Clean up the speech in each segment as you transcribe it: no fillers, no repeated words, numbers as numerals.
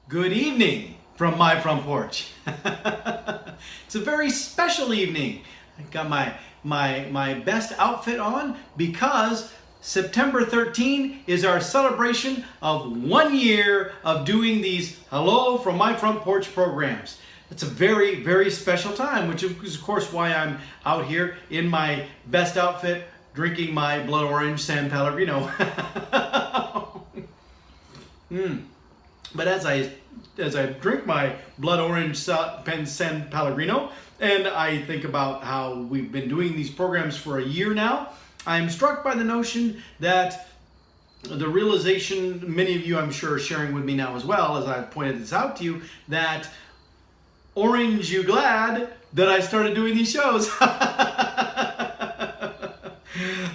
Good evening from my front porch. It's a very special evening. I got my best outfit on because September 13 is our celebration of 1 year of doing these Hello from My Front Porch programs. It's a very, very special time, which is of course why I'm out here in my best outfit drinking my blood orange San Pellegrino. But as I drink my blood orange San Pellegrino and I think about how we've been doing these programs for a year now, I'm struck by the notion that the realization, many of you I'm sure are sharing with me now as well, as I've pointed this out to you, that orange you glad that I started doing these shows.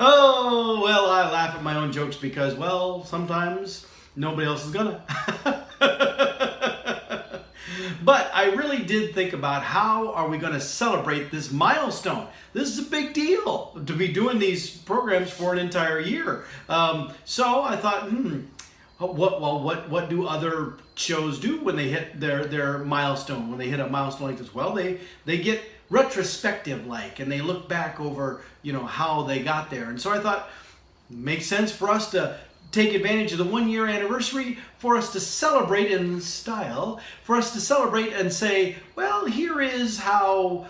Oh, well, I laugh at my own jokes because, well, sometimes nobody else is gonna. But I really did think about how are we going to celebrate this milestone. This is a big deal to be doing these programs for an entire year. So I thought, what do other shows do when they hit their milestone? When they hit a milestone like this, well, they get retrospective and they look back over how they got there. And so I thought, makes sense for us to take advantage of the 1 year anniversary for us to celebrate in style, for us to celebrate and say, well, here is how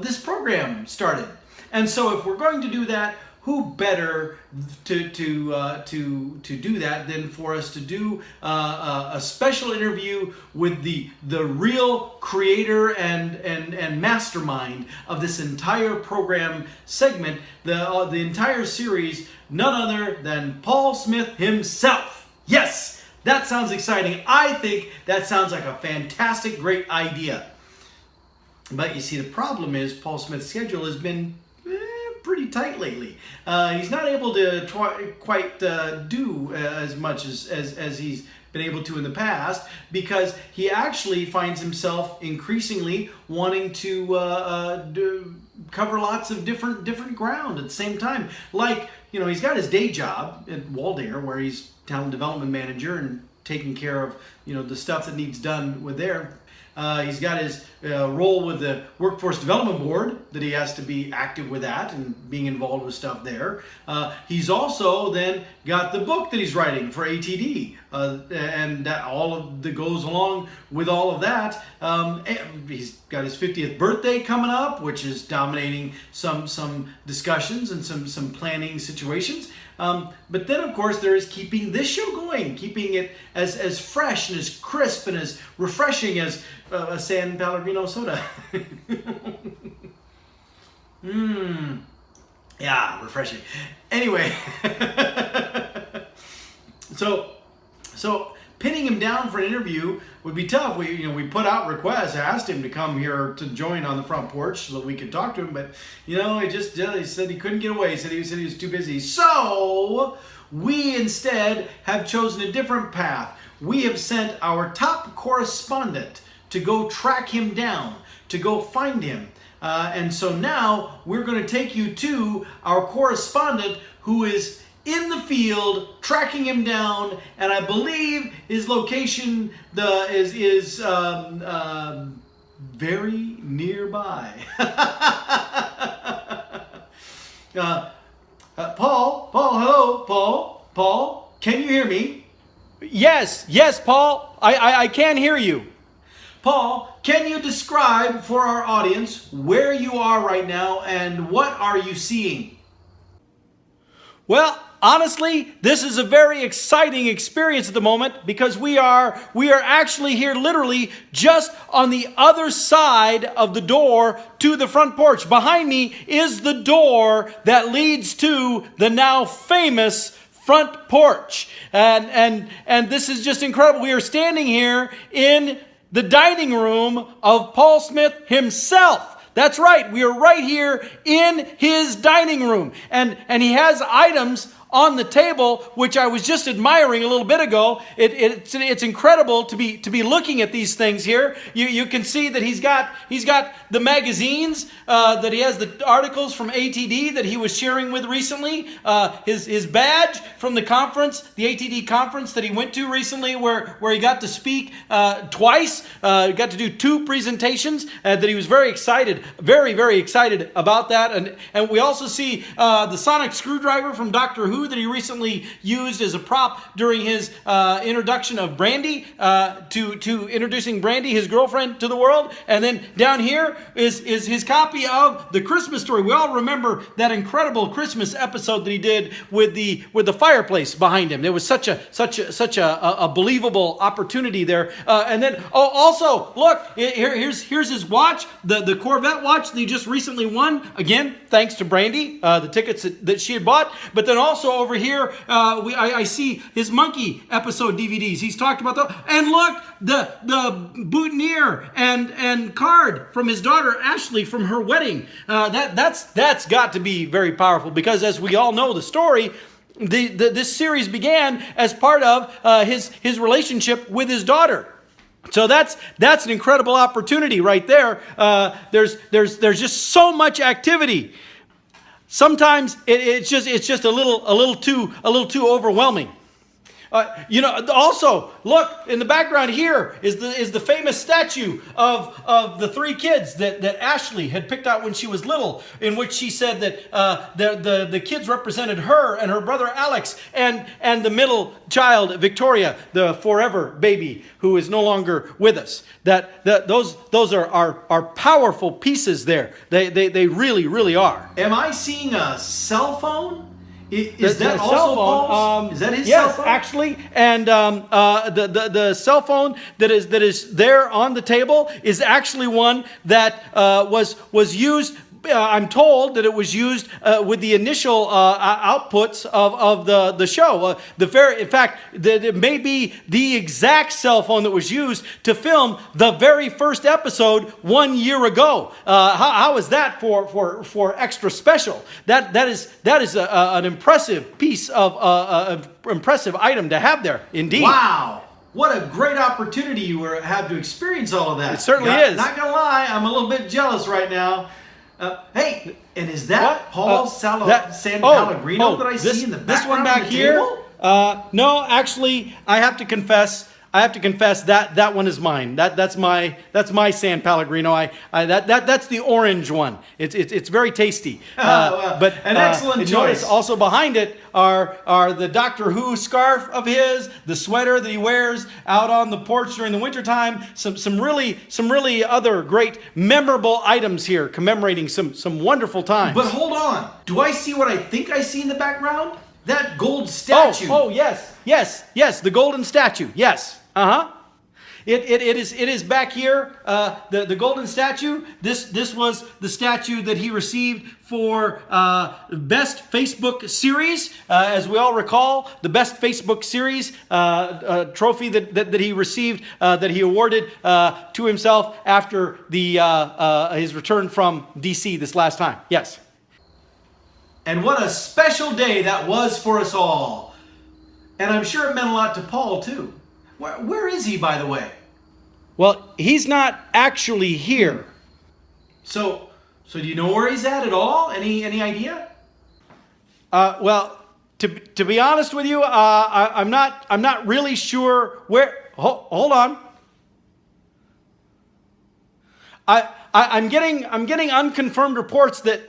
this program started. And so if we're going to do that, who better to do that than for us to do a special interview with the real creator and mastermind of this entire program segment, the entire series, none other than Paul Smith himself. Yes, that sounds exciting. I think that sounds like a fantastic, great idea. But you see, the problem is Paul Smith's schedule has been pretty tight lately. He's not able to quite do as much as he's been able to in the past, because he actually finds himself increasingly wanting to cover lots of different ground at the same time. He's got his day job at Waldair, where he's talent development manager and taking care of the stuff that needs done with there. He's got his role with the Workforce Development Board that he has to be active with that and being involved with stuff there. He's also then got the book that he's writing for ATD, and that all of that goes along with all of that. He's got his 50th birthday coming up, which is dominating some discussions and some planning situations. But then, of course, there is keeping this show going, keeping it as fresh and as crisp and as refreshing as a San Pellegrino soda. Yeah, refreshing. Anyway, so pinning him down for an interview would be tough. We put out requests, asked him to come here to join on the front porch so that we could talk to him, but he said he couldn't get away. He said he was too busy. So we instead have chosen a different path. We have sent our top correspondent to go track him down, to go find him. And so now we're going to take you to our correspondent who is in the field tracking him down, and I believe his location is very nearby. Paul, hello, Paul, can you hear me? Yes, Paul, I can hear you. Paul, can you describe for our audience where you are right now and what are you seeing? Well, honestly, this is a very exciting experience at the moment because we are actually here literally just on the other side of the door to the front porch. Behind me is the door that leads to the now famous front porch. And this is just incredible. We are standing here in the dining room of Paul Smith himself. That's right. We are right here in his dining room. And he has items on the table, which I was just admiring a little bit ago. It's incredible to be looking at these things here. You can see that he's got the magazines, that he has the articles from ATD that he was sharing with recently, his badge from the conference, the ATD conference that he went to recently, where he got to speak twice, got to do 2 presentations, that he was very excited, very excited about that. And we also see the sonic screwdriver from Doctor Who that he recently used as a prop during his introduction of Brandy, to introducing Brandy, his girlfriend, to the world. And then down here is his copy of The Christmas Story. We all remember that incredible Christmas episode that he did with the fireplace behind him. There was such a believable opportunity there. And then also look, here's his watch, the Corvette watch that he just recently won. Again, thanks to Brandy, the tickets that she had bought. But then also over here, I see his Monkey episode DVDs. He's talked about those. And look, the boutonniere and card from his daughter Ashley from her wedding. That's got to be very powerful, because as we all know the story, this series began as part of his relationship with his daughter. So that's an incredible opportunity right there. There's just so much activity. Sometimes it's just a little too overwhelming. Also look in the background here is the famous statue of the 3 kids that Ashley had picked out when she was little, in which she said that the kids represented her and her brother Alex and the middle child Victoria, the forever baby who is no longer with us. Those are powerful pieces there. They really are. Am I seeing a cell phone? Is that also cell phone? Paul's? Is that his cell phone? Yes, actually. And the cell phone that is there on the table is actually one that was used. I'm told that it was used with the initial outputs of the show. In fact, that it may be the exact cell phone that was used to film the very first episode 1 year ago. How is that for extra special? That is an impressive piece of impressive item to have there. Indeed. Wow. What a great opportunity you have to experience all of that. It certainly is. Not gonna lie, I'm a little bit jealous right now. Hey, and is that Paul San Pellegrino that I see in the background? This one back here? No, actually, I have to confess that one is mine. That's my San Pellegrino. That's the orange one. It's very tasty. But an excellent choice. Notice also behind it are the Doctor Who scarf of his, the sweater that he wears out on the porch during the wintertime. Some really other great memorable items here, commemorating some wonderful times. But hold on, do I see what I think I see in the background? That gold statue. Oh yes, the golden statue. Yes. It is back here. The golden statue. This was the statue that he received for Best Facebook Series. As we all recall, the Best Facebook Series trophy that he received, that he awarded to himself after his return from DC this last time. Yes. And what a special day that was for us all. And I'm sure it meant a lot to Paul, too. Where is he, by the way? Well, he's not actually here. So do you know where he's at all? Any idea? Well, to be honest with you, I'm not really sure where. Hold on. I'm getting unconfirmed reports that.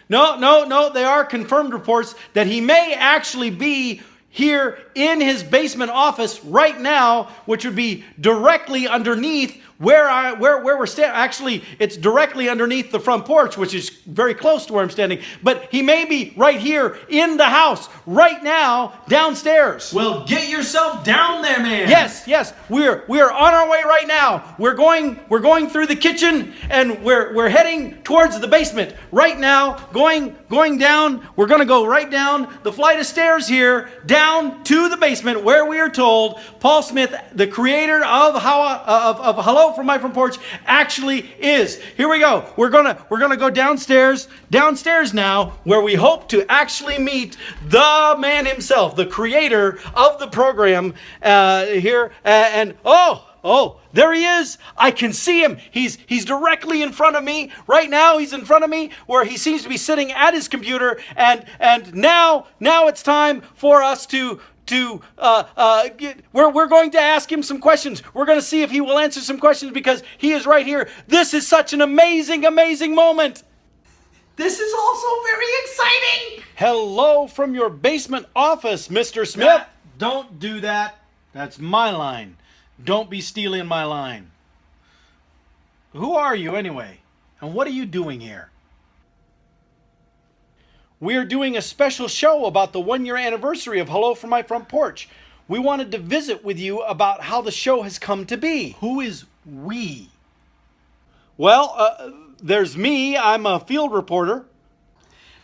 No, they are confirmed reports that he may actually be here in his basement office right now, which would be directly underneath where we're standing. Actually, it's directly underneath the front porch, which is very close to where I'm standing. But he may be right here in the house right now, downstairs. Well, get yourself down there, man. Yes. We are on our way right now. We're going through the kitchen and we're heading towards the basement right now. Going down. We're going to go right down the flight of stairs here, down to the basement, where we are told Paul Smith, the creator of Hello Hello from My Front Porch actually is. Here we go. We're gonna go downstairs now, where we hope to actually meet the man himself, the creator of the program here. And oh, there he is. I can see him. He's directly in front of me. Right now, he's in front of me where he seems to be sitting at his computer. And now it's time for us we're going to ask him some questions. We're going to see if he will answer some questions because he is right here. This is such an amazing moment. This is also very exciting. Hello from your basement office, Mr. Smith. Don't do that. That's my line. Don't be stealing my line. Who are you anyway? And what are you doing here? We're doing a special show about the 1-year anniversary of Hello from My Front Porch. We wanted to visit with you about how the show has come to be. Who is we? Well, there's me. I'm a field reporter.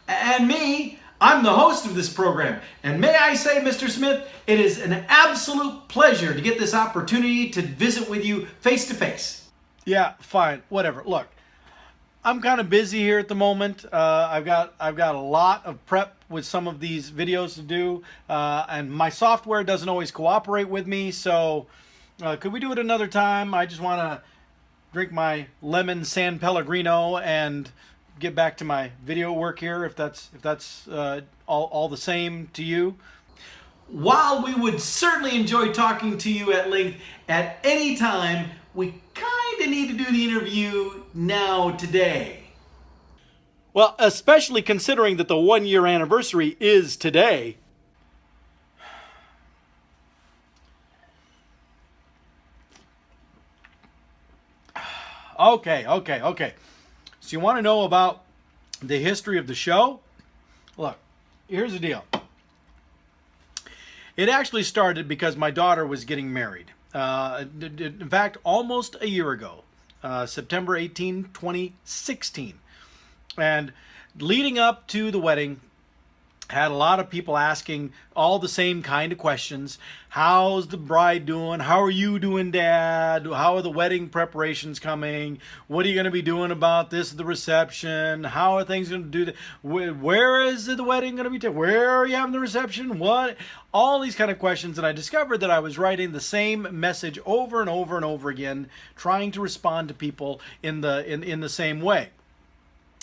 And me, I'm the host of this program. And may I say, Mr. Smith, it is an absolute pleasure to get this opportunity to visit with you face to face. Yeah, fine, whatever. Look, I'm kind of busy here at the moment. I've got a lot of prep with some of these videos to do, and my software doesn't always cooperate with me. So, could we do it another time? I just want to drink my lemon San Pellegrino and get back to my video work here. If that's all the same to you. While we would certainly enjoy talking to you at length at any time, we kind of need to do the interview now today. Well, especially considering that the 1-year anniversary is today. Okay. So you want to know about the history of the show? Look, here's the deal. It actually started because my daughter was getting married. In fact, almost a year ago, September 18, 2016. And leading up to the wedding, had a lot of people asking all the same kind of questions. How's the bride doing? How are you doing, Dad? How are the wedding preparations coming? What are you going to be doing about this, the reception? How are things going to do? Where is the wedding going to be? Where are you having the reception? What? All these kind of questions. And I discovered that I was writing the same message over and over and over again, trying to respond to people in the same way.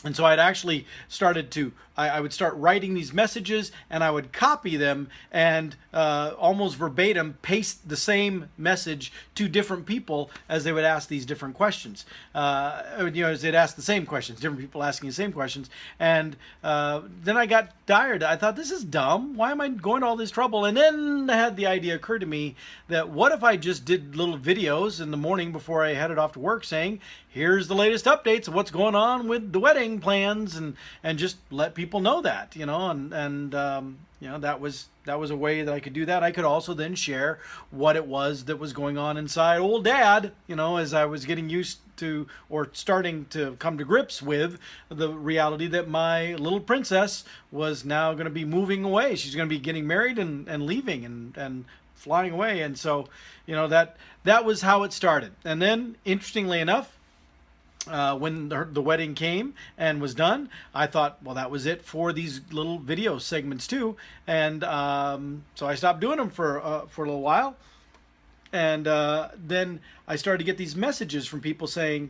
And so I'd actually started to, I would start writing these messages and I would copy them and almost verbatim paste the same message to different people as they would ask these different questions. As they'd ask the same questions, different people asking the same questions. And then I got tired. I thought, this is dumb. Why am I going to all this trouble? And then I had the idea occur to me that what if I just did little videos in the morning before I headed off to work saying, here's the latest updates of what's going on with the wedding plans, and just let people know that, that was a way that I could do that. I could also then share what it was that was going on inside old Dad, as I was getting used to or starting to come to grips with the reality that my little princess was now going to be moving away. She's going to be getting married and leaving and flying away. And so, that was how it started. And then, interestingly enough, when the wedding came and was done, I thought, well, that was it for these little video segments too. And so I stopped doing them for a little while. And then I started to get these messages from people saying,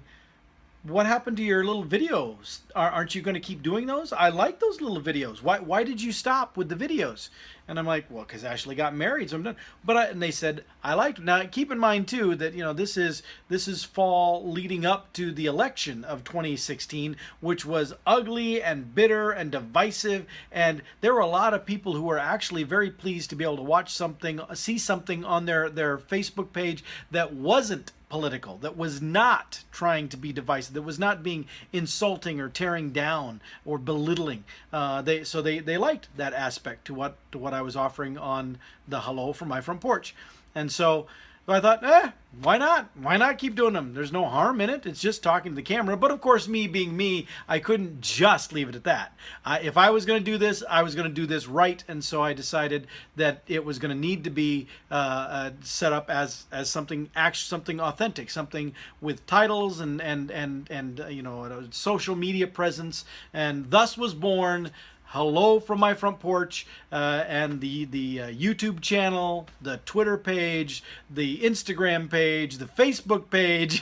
what happened to your little videos? Aren't you going to keep doing those? I like those little videos. Why did you stop with the videos? And I'm like, well, because Ashley got married, so I'm done. And they said, I liked it. Now, keep in mind, too, that, this is fall leading up to the election of 2016, which was ugly and bitter and divisive. And there were a lot of people who were actually very pleased to be able to see something on their Facebook page that wasn't political, that was not trying to be divisive, that was not being insulting or tearing down or belittling. They liked that aspect to what I was offering on the Hello from My Front Porch. And so So I thought, why not? Why not keep doing them? There's no harm in it. It's just talking to the camera. But of course, me being me, I couldn't just leave it at that. If I was going to do this, I was going to do this right. And so I decided that it was going to need to be set up as something authentic, something with titles and a social media presence. And thus was born Hello from My Front Porch, and the YouTube channel, the Twitter page, the Instagram page, the Facebook page.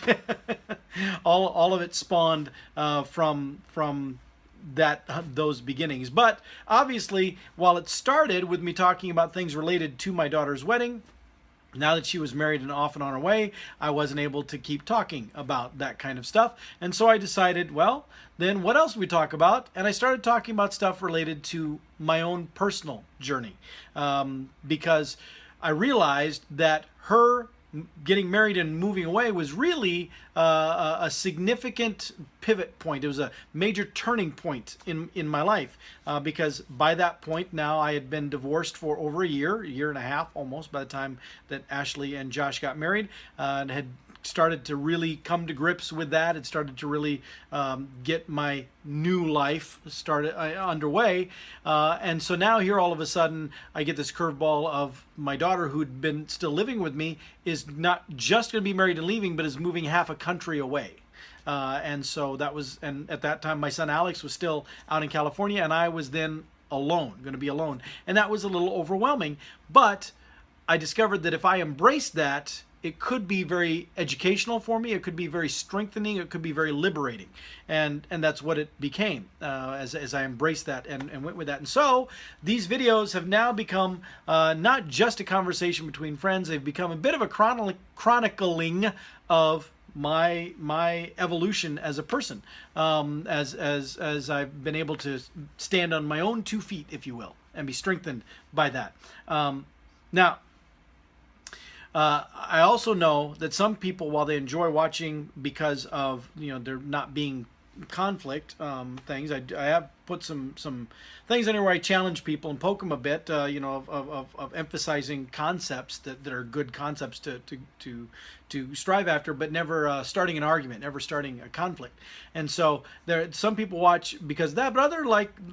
all of it spawned from those beginnings. But obviously, while it started with me talking about things related to my daughter's wedding, now that she was married and off and on her way, I wasn't able to keep talking about that kind of stuff. And so I decided, well, then what else do we talk about? And I started talking about stuff related to my own personal journey. Because I realized that her getting married and moving away was really a significant pivot point. It was a major turning point in my life, because by that point now I had been divorced for over a year and a half almost, by the time that Ashley and Josh got married, and had started to really come to grips with that. It started to really get my new life started underway, and so now here all of a sudden I get this curveball of my daughter, who'd been still living with me, is not just going to be married and leaving, but is moving half a country away. And so that was, and at that time my son Alex was still out in California, and I was then going to be alone, and that was a little overwhelming. But I discovered that if I embraced that, it could be very educational for me. It could be very strengthening. It could be very liberating, and that's what it became as I embraced that and went with that. And so these videos have now become not just a conversation between friends. They've become a bit of a chronicling of my evolution as a person, as I've been able to stand on my own 2 feet, if you will, and be strengthened by that. Now. I also know that some people, while they enjoy watching because of there not being conflict things, I have put some things in here where I challenge people and poke them a bit, of emphasizing concepts that are good concepts to strive after, but never starting an argument, never starting a conflict. And so some people watch because of that, but others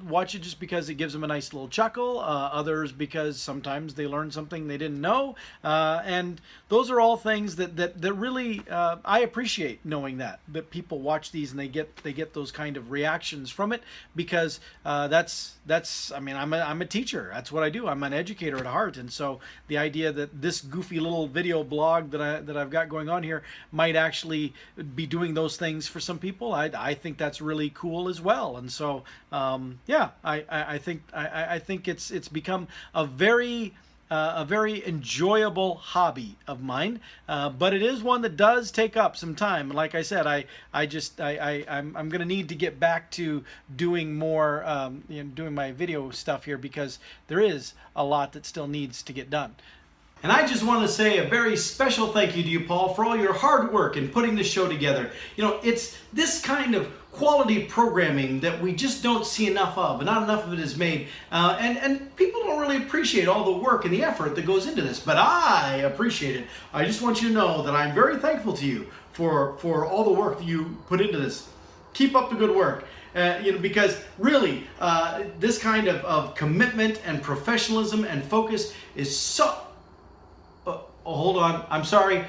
watch it just because it gives them a nice little chuckle. Others because sometimes they learn something they didn't know, and those are all things that really I appreciate, knowing that people watch these and they get those kind of reactions from it, because that's I mean, I'm a teacher. That's what I do. I'm an educator at heart, and so the idea that this goofy little video blog that I've got going on here might actually be doing those things for some people, I think that's really cool as well. And so I think it's become a very enjoyable hobby of mine, but it is one that does take up some time. Like I said, I'm going to need to get back to doing more, doing my video stuff here, because there is a lot that still needs to get done. And I just want to say a very special thank you to you, Paul, for all your hard work in putting this show together. It's this kind of quality programming that we just don't see enough of, and not enough of it is made. And people don't really appreciate all the work and the effort that goes into this, but I appreciate it. I just want you to know that I'm very thankful to you for all the work that you put into this. Keep up the good work. Because really, this kind of commitment and professionalism and focus is so... Oh, hold on. I'm sorry.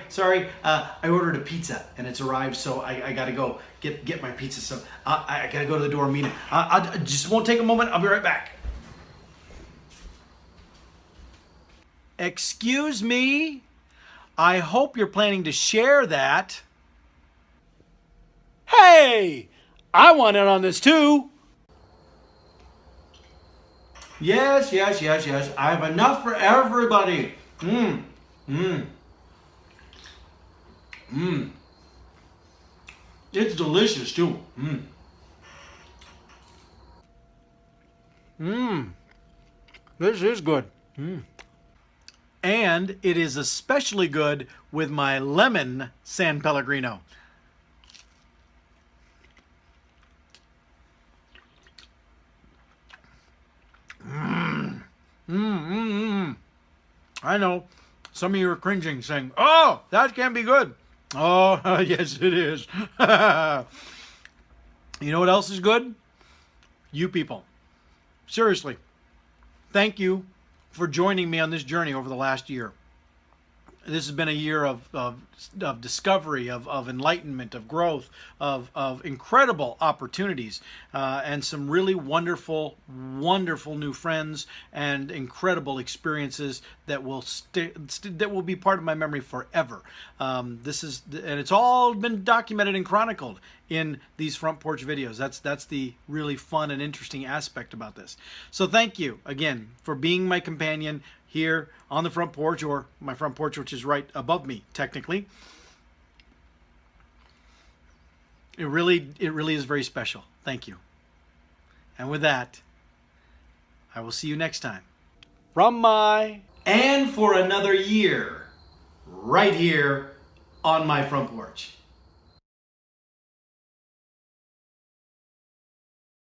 I ordered a pizza and it's arrived, so I got to go get my pizza. So I got to go to the door and meet him. I just won't take a moment. I'll be right back. Excuse me? I hope you're planning to share that. Hey! I want in on this too. Yes. I have enough for everybody. It's delicious too. This is good. And it is especially good with my lemon San Pellegrino. I know. Some of you are cringing, saying, "Oh, that can't be good." Oh, yes, it is. You know what else is good? You people. Seriously, thank you for joining me on this journey over the last year. This has been a year of discovery, of enlightenment, of growth, of incredible opportunities, and some really wonderful new friends and incredible experiences that will that will be part of my memory forever. And it's all been documented and chronicled in these front porch videos. That's the really fun and interesting aspect about this. So thank you again for being my companion here on the front porch, or my front porch, which is right above me, technically. It really is very special. Thank you. And with that, I will see you next time. And for another year, right here on my front porch.